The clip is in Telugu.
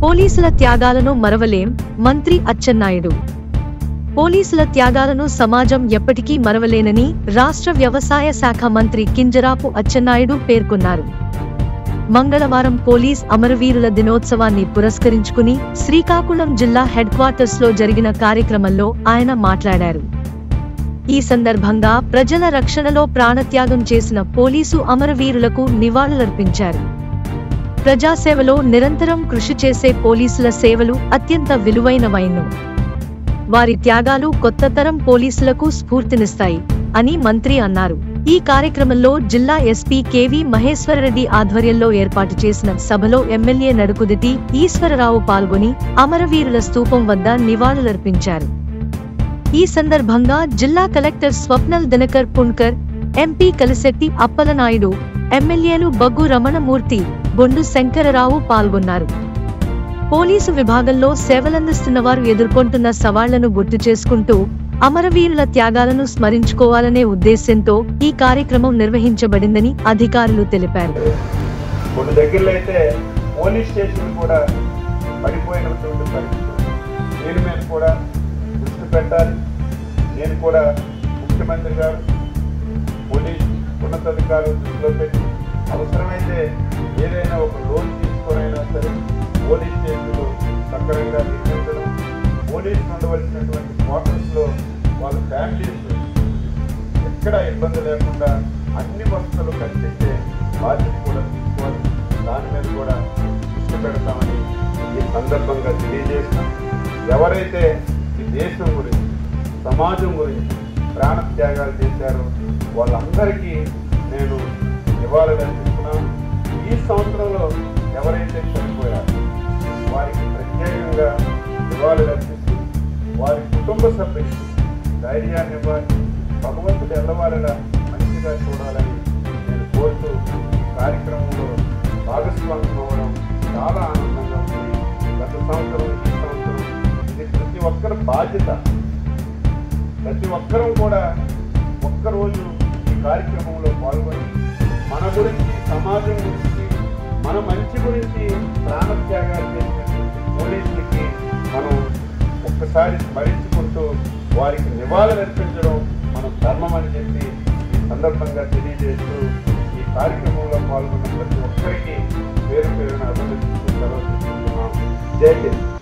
పోలీసుల త్యాగాలను మరవలేం, మంత్రి అచ్చెన్నాయుడు. పోలీసుల త్యాగాలను సమాజం ఎప్పటికీ మరవలేనని రాష్ట్ర వ్యవసాయ శాఖ మంత్రి కింజరాపు అచ్చెన్నాయుడు పేర్కొన్నారు. మంగళవారం పోలీస్ అమరవీరుల దినోత్సవాన్ని పురస్కరించుకుని శ్రీకాకుళం జిల్లా హెడ్ క్వార్టర్స్ లో జరిగిన కార్యక్రమంలో ఆయన మాట్లాడారు. ఈ సందర్భంగా ప్రజల రక్షణలో ప్రాణత్యాగం చేసిన పోలీసు అమరవీరులకు నివాళులర్పించారు. ప్రజాసేవలో నిరంతరం కృషి చేసే పోలీసుల సేవలు అత్యంత విలువైనవైన వారి త్యాగాలు కొత్త తరం పోలీసులకు స్ఫూర్తినిస్తాయి అని మంత్రి అన్నారు. ఈ కార్యక్రమంలో జిల్లా ఎస్పీ కెవి మహేశ్వరరెడ్డి ఆధ్వర్యంలో ఏర్పాటు చేసిన సభలో ఎమ్మెల్యే నడుకుదిటి ఈశ్వరరావు పాల్గొని అమరవీరుల స్తూపం వద్ద నివాళులర్పించారు. ఈ సందర్భంగా జిల్లా కలెక్టర్ స్వప్నల్ దినకర్ పుణ్కర్, ఎంపీ కలిశెట్టి అప్పలనాయుడు, ఎమ్మెల్యేలు బగ్గు రమణమూర్తి, బొండు శంకరరావు పాల్గొన్నారు. పోలీసు విభాగంలో సేవలందిస్తున్నవారు ఎదుర్కొంటున్న సవాళ్లను గుర్తు చేసుకుంటూ అమరవీరుల త్యాగాలను స్మరించుకోవాలనే ఉద్దేశ్యంతో ఈ కార్యక్రమం నిర్వహించబడిందని అధికారులు తెలిపారు. కొన్ని దగ్గరలో అయితే పోలీస్ స్టేషన్ కూడా పడిపోయినటువంటి పరిస్థితి. దీని మీద కూడా దృష్టి పెట్టాలి. నేను కూడా ముఖ్యమంత్రి గారు, పోలీస్ ఉన్నతాధికారులు దృష్టిలో పెట్టి అవసరమైతే ఏదైనా ఒక లోన్ తీసుకొనైనా సరే పోలీస్ స్టేషన్లు సక్రమంగా నిర్మించడం, పోలీసులు ఉండవలసినటువంటి క్వార్టర్స్లో వాళ్ళ ఫ్యామిలీస్ ఎక్కడ ఇబ్బంది లేకుండా అన్ని వసతులు కల్పించే బాధ్యత కూడా తీసుకోవాలి. దాని మీద కూడా దృష్టి పెడతామని ఈ సందర్భంగా తెలియజేస్తాం. ఎవరైతే ఈ దేశం గురించి, సమాజం గురించి ప్రాణత్యాగాలు చేశారో వాళ్ళందరికీ నేను నివాళులర్పిస్తున్నాను. ఈ సంవత్సరంలో ఎవరైతే చనిపోయారో వారికి ప్రత్యేకంగా నివాళులర్పిస్తూ వారి కుటుంబ సభ్యులకు ధైర్యాన్ని ఇవ్వాలి. భగవంతుడు ఎల్లవారిలా మంచిగా చూడాలని నేను కోరుతూ ఈ కార్యక్రమంలో భాగస్వామ్యం అవ్వడం చాలా ఆనందంగా ఉంది. గత సంవత్సరం, ఈ సంవత్సరం ఇది ప్రతి ఒక్కరి బాధ్యత. ప్రతి ఒక్కరూ కూడా ఒక్కరోజు ఈ కార్యక్రమంలో పాల్గొని మన గురించి, సమాజం గురించి, మన మంచి గురించి ప్రాణత్యాగాలు చేసినటువంటి పోలీసులకి మనం ఒక్కసారి స్మరించుకుంటూ వారికి నివాళులర్పించడం మన ధర్మం అని చెప్పి ఈ సందర్భంగా తెలియజేస్తూ ఈ కార్యక్రమంలో పాల్గొన్న ప్రతి ఒక్కరికి పేరు పేరున అభినందిస్తూ సెలవు తీసుకుంటున్నాం. జై హింద్.